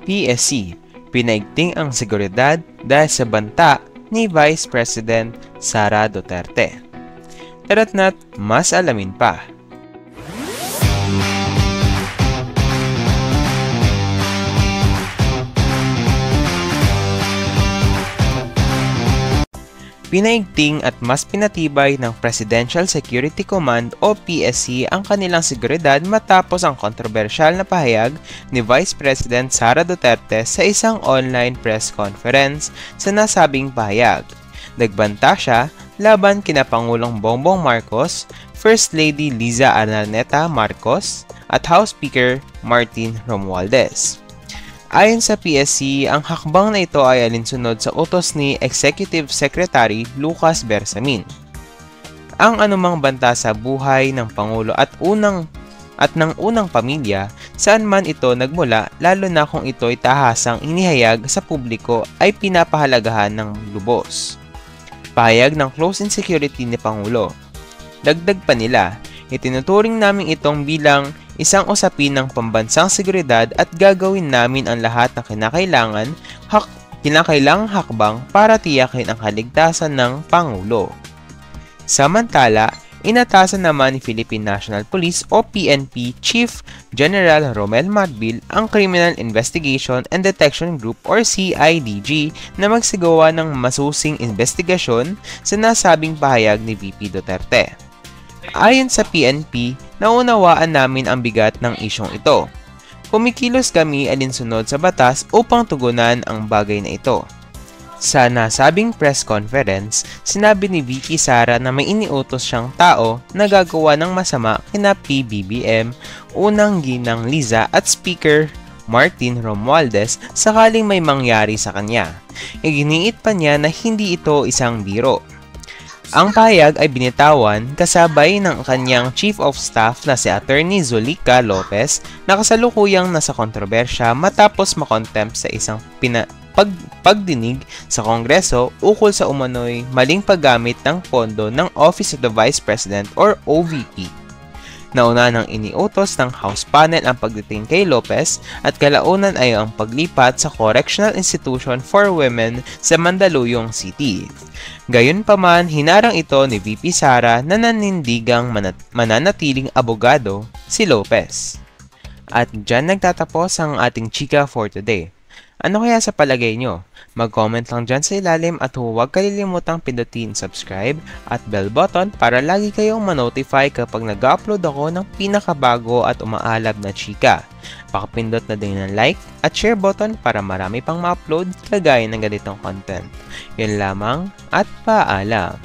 PSC, pinaigting ang seguridad dahil sa banta ni Vice President Sara Duterte. Tara't na't mas alamin pa. Pinaigting at mas pinatibay ng Presidential Security Command o PSC ang kanilang seguridad matapos ang kontrobersyal na pahayag ni Vice President Sara Duterte sa isang online press conference sa nasabing pahayag. Nagbanta siya laban kina Pangulong Bongbong Marcos, First Lady Liza Araneta Marcos at House Speaker Martin Romualdez. Ayon sa PSC, ang hakbang na ito ay alinsunod sa utos ni Executive Secretary Lucas Bersamin. Ang anumang banta sa buhay ng Pangulo at ng unang pamilya, saan man ito nagmula, lalo na kung ito'y tahasang inihayag sa publiko, ay pinapahalagahan ng lubos. Pahayag ng close-in security ni Pangulo. Dagdag pa nila, itinuturing namin itong bilang isang usapin ng pambansang seguridad at gagawin namin ang lahat na kinakailangang hakbang para tiyakin ang kaligtasan ng Pangulo. Samantala, inatasan naman ni Philippine National Police o PNP Chief General Romel Marbil ang Criminal Investigation and Detection Group or CIDG na magsagawa ng masusing investigasyon sa nasabing pahayag ni VP Duterte. Ayon sa PNP, naunawaan namin ang bigat ng isyong ito. Kumikilos kami alinsunod sa batas upang tugunan ang bagay na ito. Sa nasabing press conference, sinabi ni VP Sara na may iniutos siyang tao na gagawa ng masama kina PBBM, unang ginang Liza at Speaker Martin Romualdez sakaling may mangyari sa kanya. Iginiit pa niya na hindi ito isang biro. Ang pahayag ay binitawan kasabay ng kanyang Chief of Staff na si Attorney Zolica Lopez na kasalukuyang nasa kontrobersya matapos makontempt sa isang pagdinig sa Kongreso ukol sa umano'y maling paggamit ng pondo ng Office of the Vice President or OVP. Nauna nang iniutos ng House panel ang pagdating kay Lopez at kalaunan ay ang paglipat sa Correctional Institution for Women sa Mandaluyong City. Gayunpaman, hinarang ito ni VP Sara na nanindigang mananatiling abogado si Lopez. At dyan nagtatapos ang ating chika for today. Ano kaya sa palagay nyo? Mag-comment lang dyan sa ilalim at huwag kalilimutang pindutin subscribe at bell button para lagi kayong ma-notify kapag nag-upload ako ng pinakabago at umaalab na chika. Pakapindot na din ng like at share button para marami pang ma-upload kagaya ng ganitong content. Yun lamang at paalam!